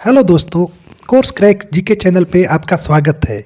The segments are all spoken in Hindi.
हेलो दोस्तों, कोर्स क्रैक जीके चैनल पे आपका स्वागत है।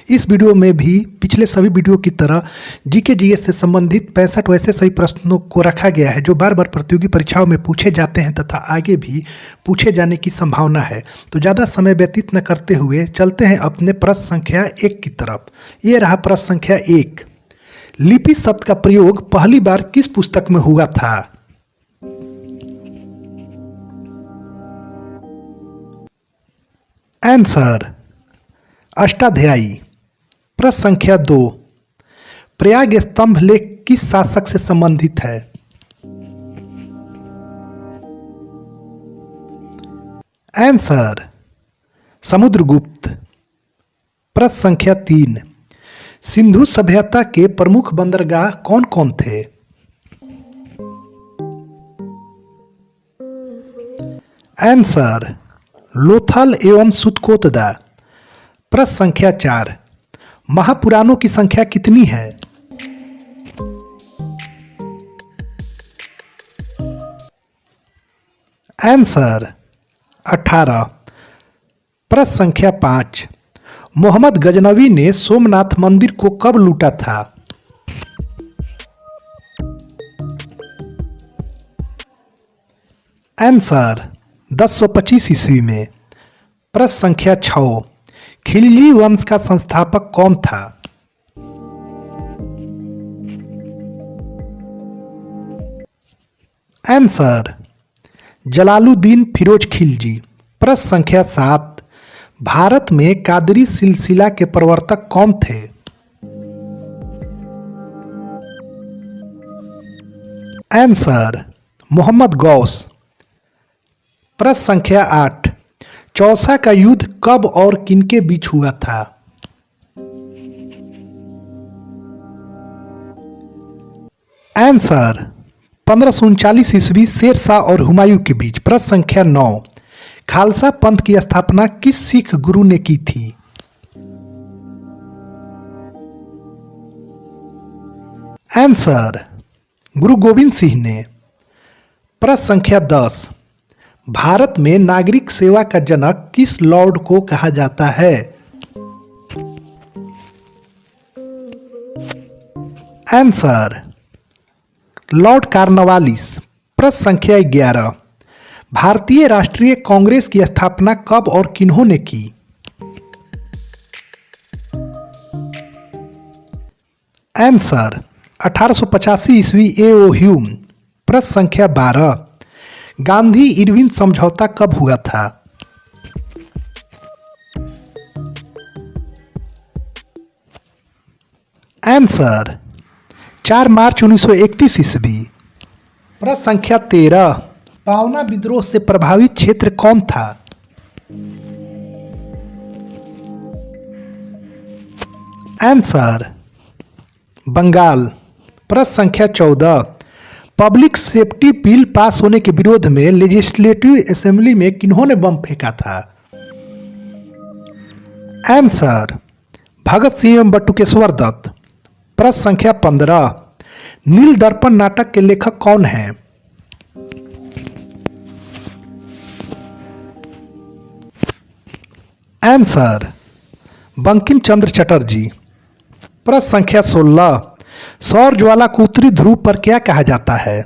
इस वीडियो में भी पिछले सभी वीडियो की तरह जीके जीएस से संबंधित 65 वैसे सही प्रश्नों को रखा गया है जो बार बार प्रतियोगी परीक्षाओं में पूछे जाते हैं तथा आगे भी पूछे जाने की संभावना है। तो ज़्यादा समय व्यतीत न करते हुए चलते हैं अपने प्रश्न संख्या 1 की तरफ। ये रहा प्रश्न संख्या 1। लिपि शब्द का प्रयोग पहली बार किस पुस्तक में हुआ था? आंसर अष्टाध्यायी। प्रश्न संख्या 2। प्रयाग स्तंभ लेख किस शासक से संबंधित है? आंसर समुद्रगुप्त। प्रश्न संख्या 3। सिंधु सभ्यता के प्रमुख बंदरगाह कौन कौन थे? आंसर लोथल एवं सुतकोतदा। प्रश्न संख्या 4। महापुराणों की संख्या कितनी है? आंसर 18। प्रश्न संख्या 5। मोहम्मद गजनवी ने सोमनाथ मंदिर को कब लूटा था? आंसर 1025 ईस्वी में। प्रश्न संख्या 6। खिलजी वंश का संस्थापक कौन था? आंसर जलालुद्दीन फिरोज खिलजी। प्रश्न संख्या 7। भारत में कादरी सिलसिला के प्रवर्तक कौन थे? आंसर मोहम्मद गौस। प्रश्न संख्या 8। चौसा का युद्ध कब और किनके बीच हुआ था? आंसर 1539 ईस्वी शेरशाह और हुमायूं के बीच। प्रश्न संख्या 9। खालसा पंथ की स्थापना किस सिख गुरु ने की थी? आंसर गुरु गोविंद सिंह ने। प्रश्न संख्या 10। भारत में नागरिक सेवा का जनक किस लॉर्ड को कहा जाता है? Answer Lord Cornwallis. प्रश्न संख्या 11। भारतीय राष्ट्रीय कांग्रेस की स्थापना कब और किन्होंने की? आंसर 1885 ईस्वी ए.ओ. ह्यूम। प्रश्न संख्या 12। गांधी इरविन समझौता कब हुआ था? आंसर 4 मार्च 1931 ईस्वी। प्रश्न संख्या 13। पावना विद्रोह से प्रभावित क्षेत्र कौन था? आंसर बंगाल। प्रश्न संख्या 14। पब्लिक सेफ्टी बिल पास होने के विरोध में लेजिस्लेटिव असेंबली में किन्होंने बम फेंका था? आंसर भगत सिंह एवं बटुकेश्वर दत्त। प्रश्न संख्या 15। नील दर्पण नाटक के लेखक कौन हैं? आंसर बंकिम चंद्र चटर्जी। प्रश्न संख्या 16। सौर ज्वाला को उत्तरी ध्रुव पर क्या कहा जाता है?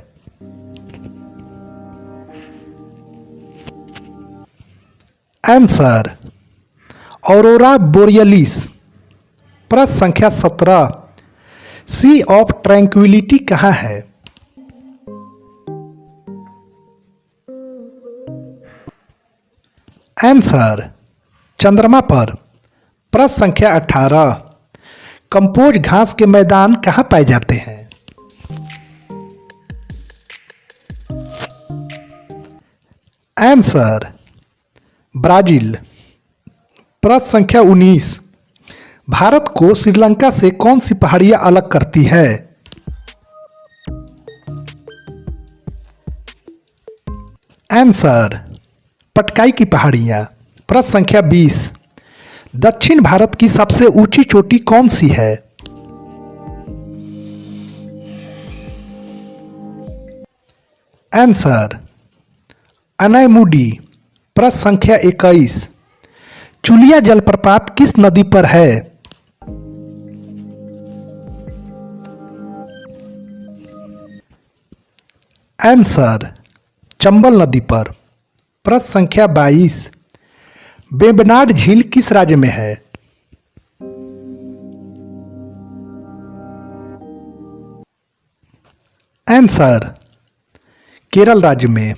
Answer aurora borealis. प्रश्न संख्या 17। सी ऑफ ट्रैंक्विलिटी कहाँ है? आंसर चंद्रमा पर। प्रश्न संख्या 18। कंपोज घास के मैदान कहाँ पाए जाते हैं? Answer Brazil. प्रश्न संख्या 19। भारत को श्रीलंका से कौन सी पहाड़ियां अलग करती है? आंसर पटकाई की पहाड़ियां। प्रश्न संख्या 20। दक्षिण भारत की सबसे ऊंची चोटी कौन सी है? आंसर अनायमुडी। प्रश्न संख्या 21, चुलिया जलप्रपात किस नदी पर है? आंसर चंबल नदी पर। प्रश्न संख्या 22, वेम्बनाड झील किस राज्य में है? आंसर केरल राज्य में।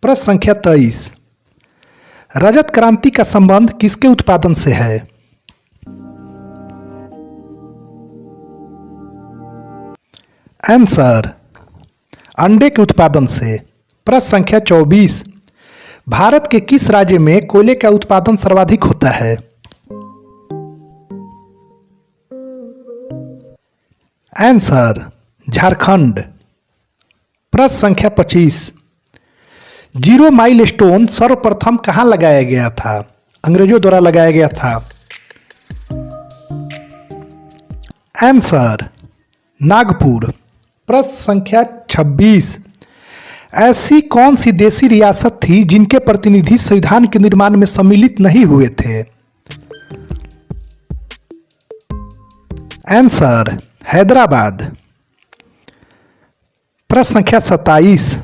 प्रश्न संख्या 23, रजत क्रांति का संबंध किसके उत्पादन से है? आंसर अंडे के उत्पादन से। प्रश्न संख्या 24, भारत के किस राज्य में कोयले का उत्पादन सर्वाधिक होता है? आंसर झारखंड। प्रश्न संख्या 25, जीरो माइल स्टोन सर्वप्रथम कहां लगाया गया था? अंग्रेजों द्वारा लगाया गया था। आंसर नागपुर। प्रश्न संख्या 26, ऐसी कौन सी देसी रियासत थी जिनके प्रतिनिधि संविधान के निर्माण में सम्मिलित नहीं हुए थे? आंसर हैदराबाद। प्रश्न संख्या 27,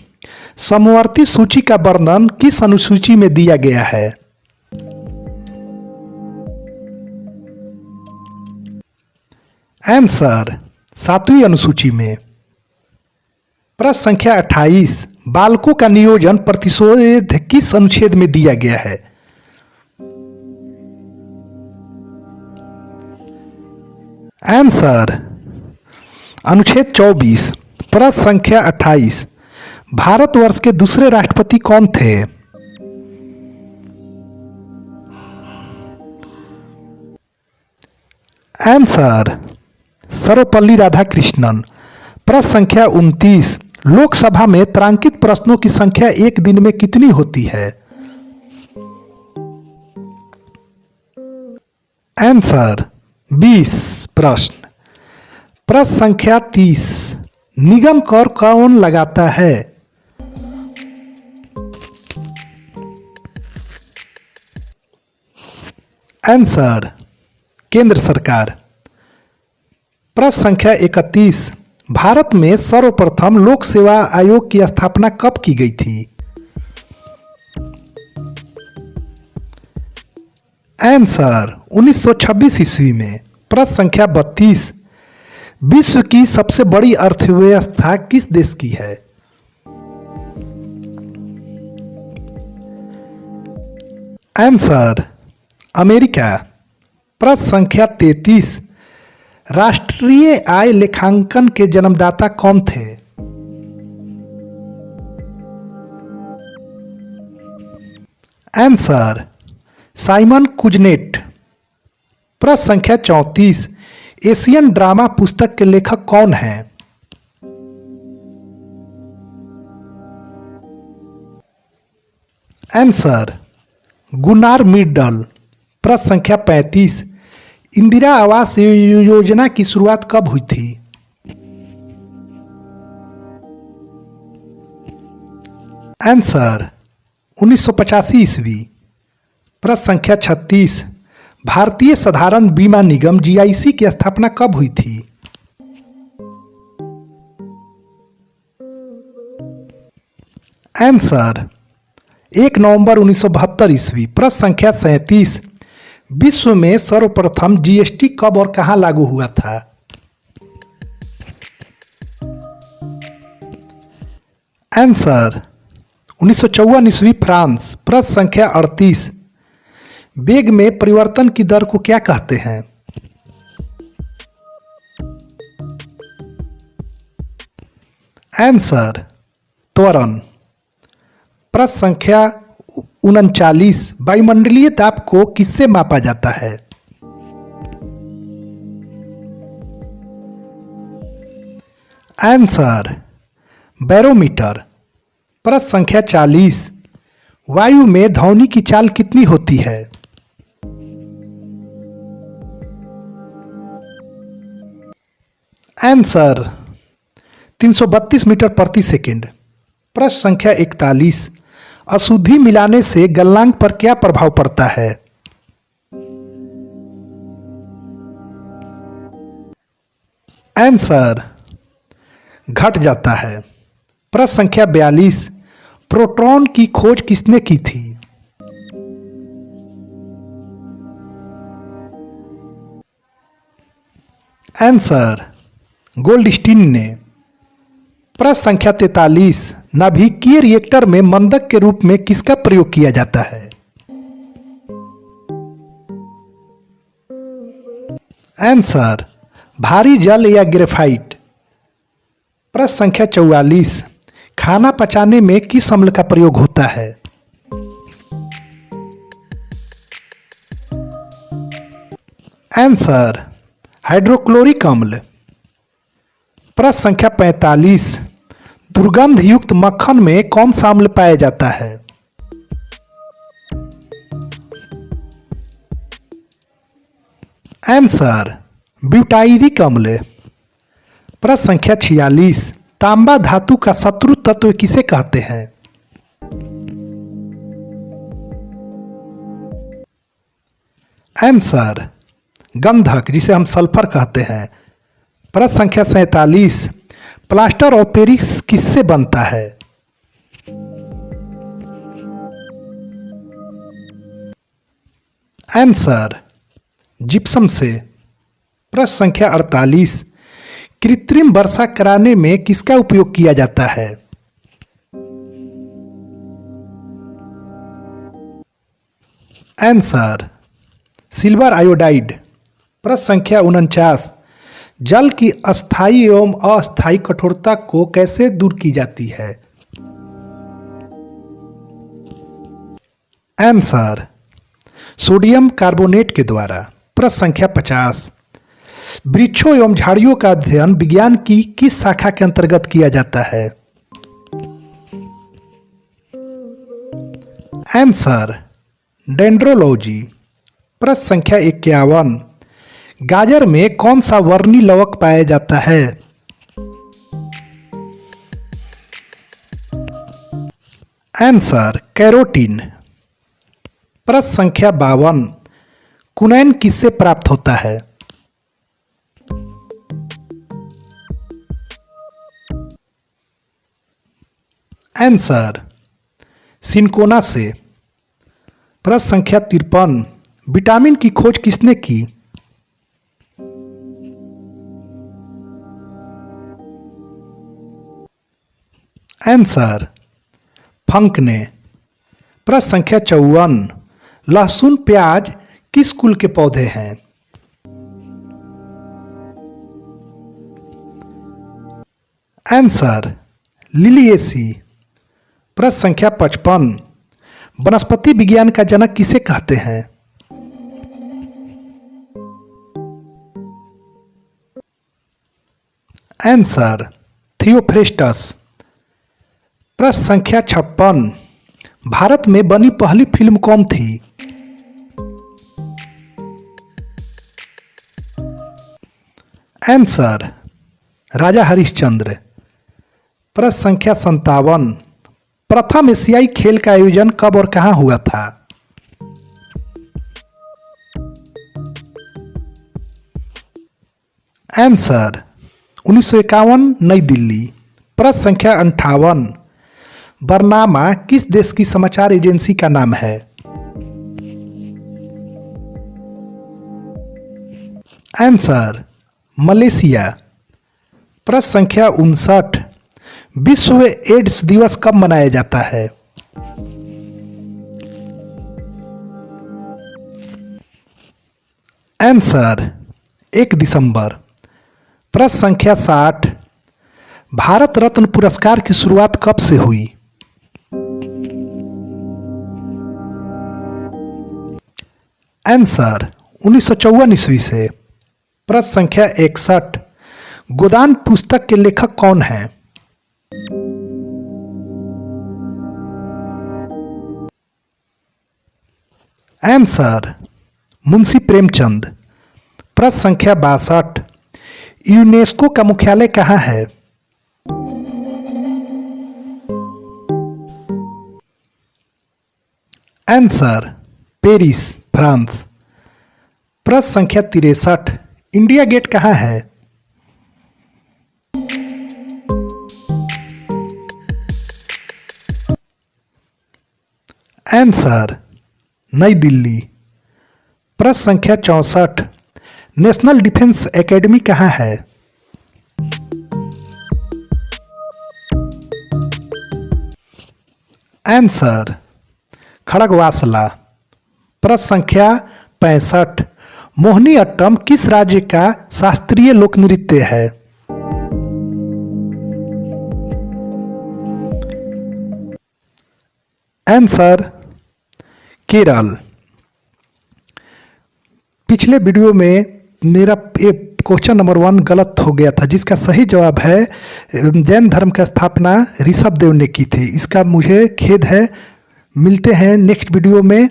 समवर्ती सूची का वर्णन किस अनुसूची में दिया गया है? आंसर 7वीं अनुसूची में। प्रश्न संख्या 28, बालकों का नियोजन प्रतिषेध किस अनुच्छेद में दिया गया है? आंसर अनुच्छेद 24। प्रश्न संख्या 28, भारतवर्ष के दूसरे राष्ट्रपति कौन थे? आंसर सर्वपल्ली राधाकृष्णन। प्रश्न संख्या 29, लोकसभा में तारांकित प्रश्नों की संख्या एक दिन में कितनी होती है? आंसर 20 प्रश्न। प्रश्न संख्या 30, निगम कर कौन लगाता है? आंसर केंद्र सरकार। प्रश्न संख्या 31, भारत में सर्वप्रथम लोक सेवा आयोग की स्थापना कब की गई थी? आंसर 1926 ईस्वी में। प्रश्न संख्या 32, विश्व की सबसे बड़ी अर्थव्यवस्था किस देश की है? Answer America. प्रश्न संख्या 33, राष्ट्रीय आय लेखांकन के जन्मदाता कौन थे? Answer Simon Kuznets. प्रश्न संख्या 34, एशियन ड्रामा पुस्तक के लेखक कौन हैं? Answer Gunnar middle. प्रश्न संख्या 35, इंदिरा आवास योजना की शुरुआत कब हुई थी? आंसर 1985 ईस्वी। प्रश्न संख्या 36, भारतीय साधारण बीमा निगम जीआईसी की स्थापना कब हुई थी? आंसर 1 नवंबर 1972 ईस्वी। प्रश्न संख्या 37, विश्व में सर्वप्रथम जीएसटी कब और कहां लागू हुआ था? आंसर 1954 ईस्वी फ्रांस। प्रश्न संख्या 38, वेग में परिवर्तन की दर को क्या कहते हैं? आंसर त्वरण। प्रश्न संख्या 39, वायुमंडलीय दाब को किससे मापा जाता है? Answer barometer. प्रश्न संख्या 40, वायु में ध्वनि की चाल कितनी होती है? आंसर 332 मीटर प्रति सेकंड। प्रश्न संख्या 41, अशुद्धि मिलाने से गलनांक पर क्या प्रभाव पड़ता है? आंसर घट जाता है। प्रश्न संख्या 42, प्रोटॉन की खोज किसने की थी? आंसर गोल्डस्टीन ने। प्रश्न संख्या 43, नाभिकीय रिएक्टर में मंदक के रूप में किसका प्रयोग किया जाता है? आंसर भारी जल या ग्रेफाइट। प्रश्न संख्या 44, खाना पचाने में किस अम्ल का प्रयोग होता है? आंसर हाइड्रोक्लोरिक अम्ल। प्रश्न संख्या 45, दुर्गंध युक्त मक्खन में कौन सा अम्ल पाया जाता है? आंसर ब्यूटाइरिक अम्ल। प्रश्न संख्या 46, तांबा धातु का शत्रु तत्व किसे कहते हैं? आंसर गंधक, जिसे हम सल्फर कहते हैं। प्रश्न संख्या 47, प्लास्टर ऑफ पेरिस किससे बनता है? आंसर जिप्सम से। प्रश्न संख्या 48, कृत्रिम वर्षा कराने में किसका उपयोग किया जाता है? Answer silver iodide. प्रश्न संख्या 49, जल की अस्थायी एवं अस्थायी कठोरता को कैसे दूर की जाती है? आंसर सोडियम कार्बोनेट के द्वारा। प्रश्न संख्या 50, वृक्षों एवं झाड़ियों का अध्ययन विज्ञान की किस शाखा के अंतर्गत किया जाता है? Answer dendrology. प्रश्न संख्या 51, गाजर में कौन सा वर्णी लवक पाया जाता है? Answer carotene. प्रश्न संख्या 52, कुनैन किससे प्राप्त होता है? आंसर सिनकोना से। प्रश्न संख्या 53, विटामिन की खोज किसने की? आंसर फंक ने। प्रश्न संख्या 54, लहसुन प्याज किस कुल के पौधे हैं? Answer Liliaceae. प्रश्न संख्या 55, वनस्पति विज्ञान का जनक किसे कहते हैं? Answer Theophrastus. प्रश्न संख्या 56, भारत में बनी पहली फिल्म कौन थी? आंसर राजा हरिश्चंद्र। प्रश्न संख्या 57, प्रथम एशियाई खेल का आयोजन कब और कहां हुआ था? आंसर 1951 नई दिल्ली। प्रश्न संख्या 58, बरनामा किस देश की समाचार एजेंसी का नाम है? Answer Malaysia. प्रश्न संख्या 59, विश्व एड्स दिवस कब मनाया जाता है? आंसर 1 दिसंबर। प्रश्न संख्या 60, भारत रत्न पुरस्कार की शुरुआत कब से हुई? आंसर 1954 ईस्वी से। प्रश्न संख्या 61, गोदान पुस्तक के लेखक कौन हैं? आंसर मुंशी प्रेमचंद। प्रश्न संख्या 62, यूनेस्को का मुख्यालय कहाँ है? Answer Paris, France. प्रश्न संख्या 63, इंडिया गेट कहाँ है? आंसर नई दिल्ली। प्रश्न संख्या 64, नेशनल डिफेंस एकेडमी कहाँ है? आंसर खड़गवासला। प्रश्न संख्या 65, मोहिनी अट्टम किस राज्य का शास्त्रीय लोक नृत्य है? आंसर केरल। पिछले वीडियो में मेरा क्वेश्चन नंबर 1 गलत हो गया था, जिसका सही जवाब है जैन धर्म की स्थापना ऋषभ देव ने की थी। इसका मुझे खेद है। मिलते हैं नेक्स्ट वीडियो में।